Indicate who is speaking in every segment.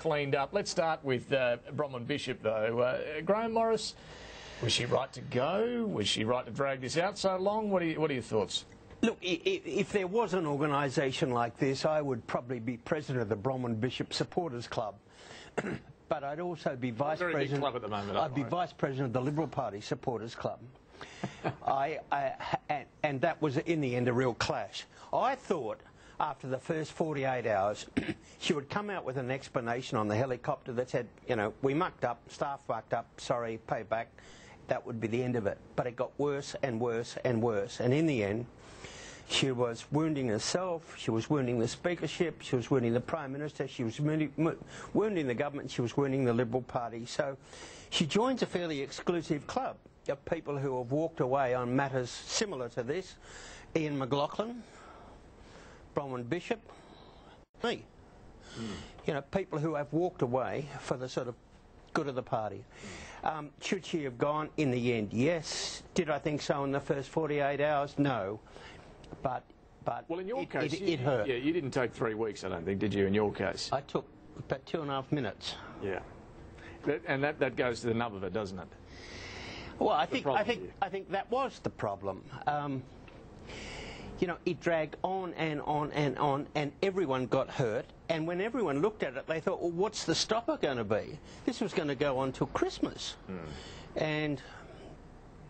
Speaker 1: cleaned up. Let's start with Bronwyn Bishop, though. Grahame Morris, was she right to go? Was she right to drag this out so long? What are your thoughts?
Speaker 2: Look, if there was an organisation like this, I would probably be president of the Bronwyn Bishop Supporters Club. But I'd also be vice president.
Speaker 1: Very big club at the moment.
Speaker 2: I'd be vice president of the Liberal Party Supporters Club. And that was, in the end, a real clash. I thought, after the first 48 hours, she would come out with an explanation on the helicopter that said, you know, we mucked up, staff mucked up, sorry, pay back. That would be the end of it. But it got worse and worse and worse. And in the end, she was wounding herself, she was wounding the speakership, she was wounding the Prime Minister, she was wounding the government, she was wounding the Liberal Party. So she joins a fairly exclusive club of people who have walked away on matters similar to this. Ian McLaughlin, Bronwyn Bishop, me. You know, people who have walked away for the sort of good of the party. Should she have gone in the end? Yes. Did I think so in the first 48 hours? No. But
Speaker 1: well, in your case,
Speaker 2: it hurt.
Speaker 1: Yeah, you didn't take 3 weeks, I don't think, did you? In your case,
Speaker 2: I took about 2.5 minutes.
Speaker 1: Yeah, and that goes to the nub of it, doesn't it?
Speaker 2: Well, I think that was the problem. You know, it dragged on and on and on, and everyone got hurt. And when everyone looked at it, they thought, well, what's the stopper going to be? This was going to go on till Christmas, and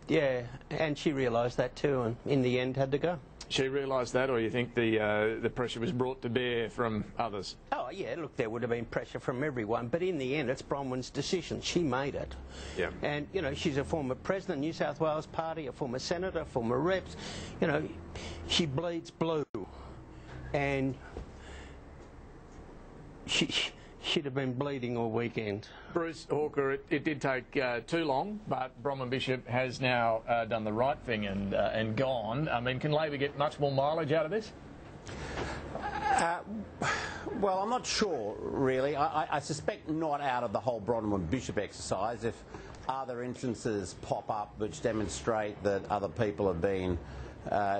Speaker 2: yeah, and she realised that too, and in the end had to go.
Speaker 1: She realised that, or you think the pressure was brought to bear from others?
Speaker 2: Oh, yeah, look, there would have been pressure from everyone, but in the end, it's Bronwyn's decision. She made it.
Speaker 1: Yeah.
Speaker 2: And, you know, she's a former president of the New South Wales Party, a former senator, former reps. You know, she bleeds blue. And she'd have been bleeding all weekend.
Speaker 1: Bruce Hawker, it did take too long, but Bronwyn Bishop has now done the right thing and gone. I mean, can Labor get much more mileage out of this?
Speaker 3: Well, I'm not sure, really. I suspect not out of the whole Bronwyn Bishop exercise. If other instances pop up which demonstrate that other people have been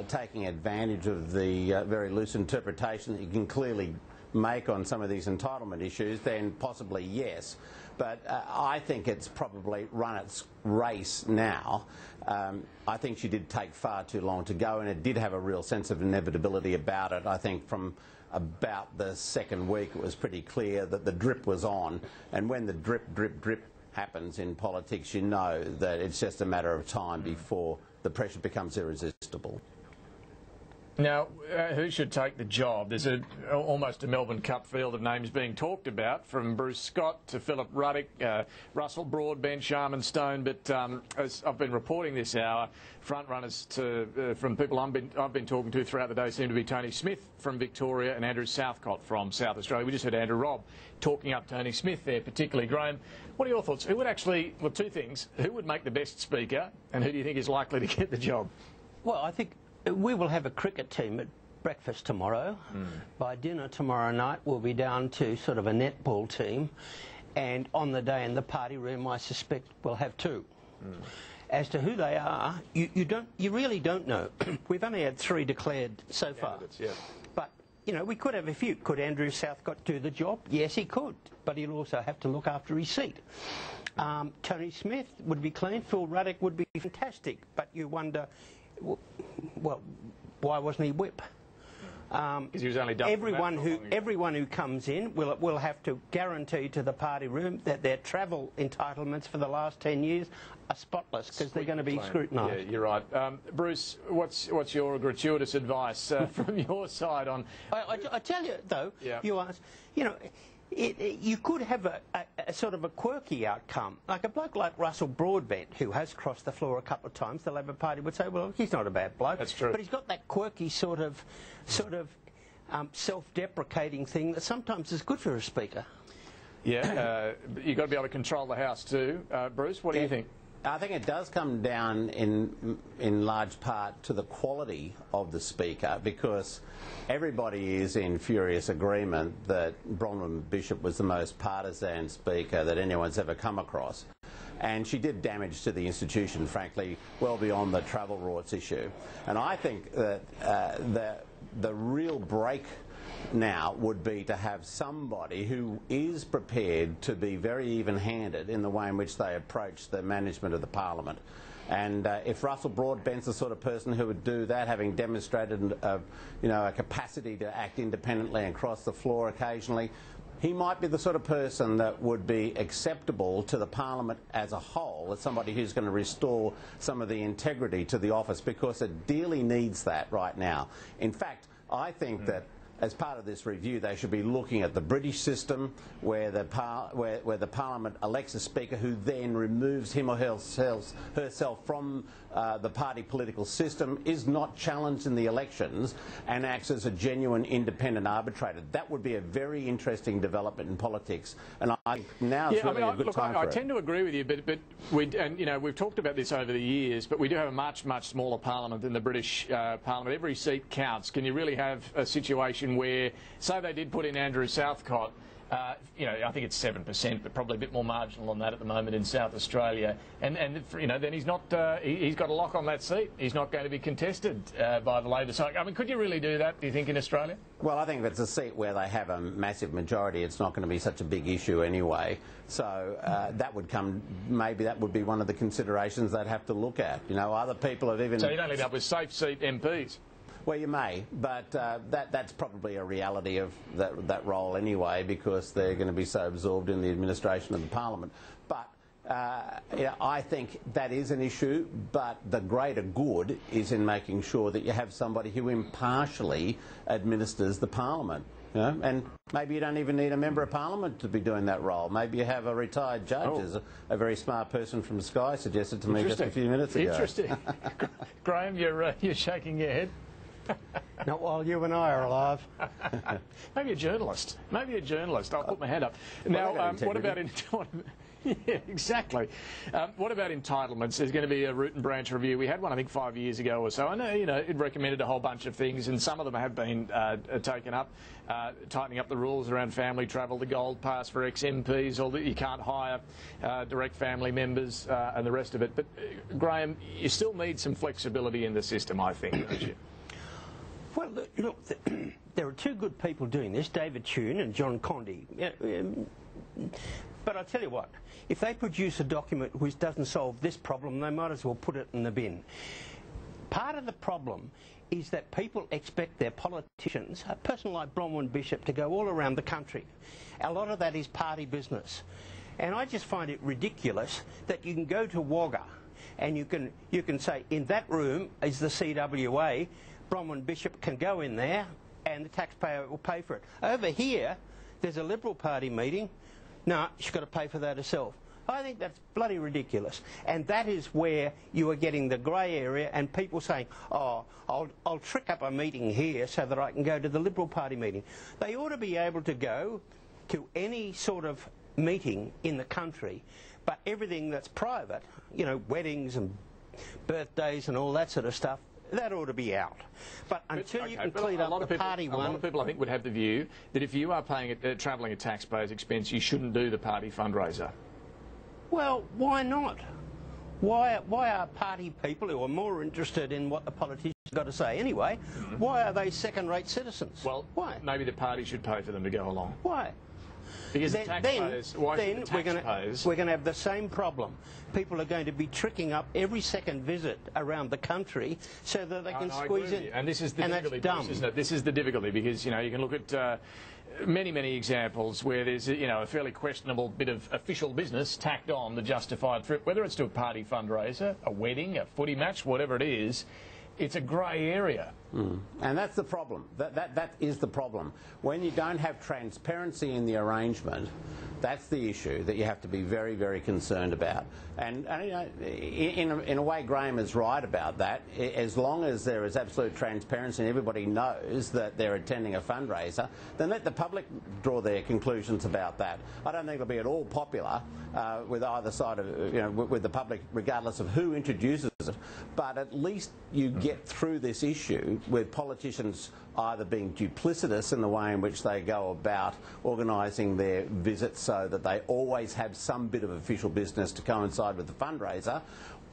Speaker 3: taking advantage of the very loose interpretation that you can clearly make on some of these entitlement issues, then possibly yes. But I think it's probably run its race now. I think she did take far too long to go, and it did have a real sense of inevitability about it. I think from about the second week it was pretty clear that the drip was on, and when the drip happens in politics, you know that it's just a matter of time before the pressure becomes irresistible.
Speaker 1: Now, who should take the job? There's almost a Melbourne Cup field of names being talked about, from Bruce Scott to Philip Ruddock, Russell Broadbent, Sharman Stone. But as I've been reporting this hour, front runners from people I've been talking to throughout the day seem to be Tony Smith from Victoria and Andrew Southcott from South Australia. We just heard Andrew Robb talking up Tony Smith there, particularly. Grahame, what are your thoughts? Who would actually, well, two things. Who would make the best speaker, and who do you think is likely to get the job?
Speaker 2: Well, I think we will have a cricket team at breakfast tomorrow. By dinner tomorrow night, we'll be down to sort of a netball team. And on the day in the party room, I suspect we'll have two. As to who they are, you really don't know. We've only had 3 declared so far.
Speaker 1: Yeah.
Speaker 2: But, you know, we could have a few. Could Andrew Southcott do the job? Yes, he could. But he'll also have to look after his seat. Tony Smith would be clean. Phil Ruddock would be fantastic. But you wonder, well, why wasn't he whip?
Speaker 1: Because he was only done.
Speaker 2: Everyone who comes in will have to guarantee to the party room that their travel entitlements for the last 10 years are spotless, because they're going to be scrutinised.
Speaker 1: Yeah, you're right. Bruce, what's your gratuitous advice from your side on?
Speaker 2: I tell you though,
Speaker 1: yeah.
Speaker 2: You ask, you know. You could have a sort of a quirky outcome. Like a bloke like Russell Broadbent, who has crossed the floor a couple of times, the Labor Party would say, well, he's not a bad bloke.
Speaker 1: That's true.
Speaker 2: But he's got that quirky sort of self-deprecating thing that sometimes is good for a speaker.
Speaker 1: Yeah, you've got to be able to control the House too. Bruce, what do you think?
Speaker 3: I think it does come down in large part to the quality of the speaker, because everybody is in furious agreement that Bronwyn Bishop was the most partisan speaker that anyone's ever come across. And she did damage to the institution, frankly, well beyond the travel rorts issue. And I think that the real break now would be to have somebody who is prepared to be very even-handed in the way in which they approach the management of the parliament. And if Russell Broadbent's the sort of person who would do that, having demonstrated a capacity to act independently and cross the floor occasionally, he might be the sort of person that would be acceptable to the parliament as a whole, as somebody who's going to restore some of the integrity to the office, because it dearly needs that right now. In fact, I think that as part of this review, they should be looking at the British system, where the Parliament elects a Speaker who then removes him or herself from the party political system, is not challenged in the elections, and acts as a genuine independent arbitrator. That would be a very interesting development in politics, and I think now is really a good time for it.
Speaker 1: I tend to agree with you, but we've talked about this over the years, but we do have a much smaller Parliament than the British Parliament. Every seat counts. Can you really have a situation where, say they did put in Andrew Southcott, I think it's 7%, but probably a bit more marginal than that at the moment in South Australia, and then he's not, he's got a lock on that seat. He's not going to be contested by the Labor side. I mean, could you really do that, do you think, in Australia?
Speaker 3: Well, I think if it's a seat where they have a massive majority, it's not going to be such a big issue anyway. So that would come, maybe that would be one of the considerations they'd have to look at. Other people have even...
Speaker 1: So you don't end up with safe seat MPs?
Speaker 3: Well, you may, but that's probably a reality of that role anyway, because they're going to be so absorbed in the administration of the Parliament. But I think that is an issue, but the greater good is in making sure that you have somebody who impartially administers the Parliament. And maybe you don't even need a Member of Parliament to be doing that role. Maybe you have a retired judge, as a very smart person from Sky suggested to me just a few minutes ago.
Speaker 1: Interesting. Grahame, you're shaking your head.
Speaker 2: Not while you and I are alive.
Speaker 1: Maybe a journalist. Maybe a journalist. I'll put my hand up. Now, what about yeah, exactly. What about entitlements? There's going to be a root and branch review. We had one, I think, 5 years ago or so. I know, it recommended a whole bunch of things, and some of them have been taken up. Tightening up the rules around family travel, the gold pass for ex-MPs, or that you can't hire direct family members, and the rest of it. But, Grahame, you still need some flexibility in the system, I think, don't you?
Speaker 2: Well, look, there are two good people doing this, David Tune and John Condy. But I tell you what, if they produce a document which doesn't solve this problem, they might as well put it in the bin. Part of the problem is that people expect their politicians, a person like Bronwyn Bishop, to go all around the country. A lot of that is party business. And I just find it ridiculous that you can go to Wagga and you can say, in that room is the CWA, Bronwyn Bishop can go in there and the taxpayer will pay for it. Over here, there's a Liberal Party meeting. No, she's got to pay for that herself. I think that's bloody ridiculous. And that is where you are getting the grey area and people saying, oh, I'll trick up a meeting here so that I can go to the Liberal Party meeting. They ought to be able to go to any sort of meeting in the country, but everything that's private, weddings and birthdays and all that sort of stuff, that ought to be out. But until you can clean up the party one...
Speaker 1: A lot of people, I think, would have the view that if you are paying travelling at taxpayers' expense, you shouldn't do the party fundraiser.
Speaker 2: Well, why not? Why are party people who are more interested in what the politicians have got to say anyway, why are they second-rate citizens?
Speaker 1: Well,
Speaker 2: why?
Speaker 1: Maybe the party should pay for them to go along.
Speaker 2: Why?
Speaker 1: Because the taxpayers,
Speaker 2: then we're going to have the same problem. People are going to be tricking up every second visit around the country so that they can squeeze in.
Speaker 1: And this is the difficulty,
Speaker 2: dumb.
Speaker 1: Isn't it? This is the difficulty, because you can look at many examples where there's a fairly questionable bit of official business tacked on to justify a trip, whether it's to a party fundraiser, a wedding, a footy match, whatever it is. It's a grey area.
Speaker 3: And that's the problem. That is the problem. When you don't have transparency in the arrangement, that's the issue that you have to be very concerned about. And in a way, Grahame is right about that. As long as there is absolute transparency and everybody knows that they're attending a fundraiser, then let the public draw their conclusions about that. I don't think it'll be at all popular with either side of, with the public, regardless of who introduces it. But at least you get through this issue with politicians either being duplicitous in the way in which they go about organising their visits so that they always have some bit of official business to coincide with the fundraiser,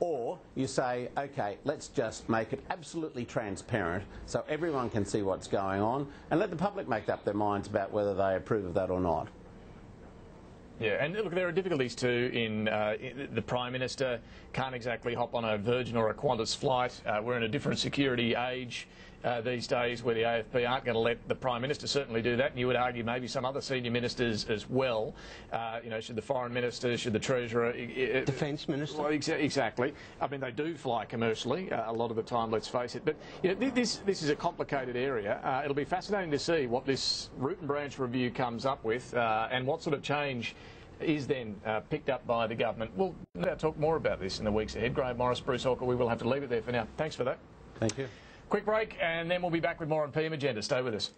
Speaker 3: or you say, OK, let's just make it absolutely transparent so everyone can see what's going on and let the public make up their minds about whether they approve of that or not.
Speaker 1: Yeah, and look, there are difficulties too in the Prime Minister can't exactly hop on a Virgin or a Qantas flight. We're in a different security age these days where the AFP aren't going to let the Prime Minister certainly do that, and you would argue maybe some other senior ministers as well. You know, should the Foreign Minister, should the Treasurer...
Speaker 2: Defence Minister?
Speaker 1: Well, exactly. I mean, they do fly commercially a lot of the time, let's face it. But you know, this is a complicated area. It'll be fascinating to see what this root and branch review comes up with and what sort of change is then picked up by the government. We'll talk more about this in the weeks ahead. Grahame Morris, Bruce Hawker, we will have to leave it there for now. Thanks for that.
Speaker 3: Thank you.
Speaker 1: Quick break, and then we'll be back with more on PM Agenda. Stay with us.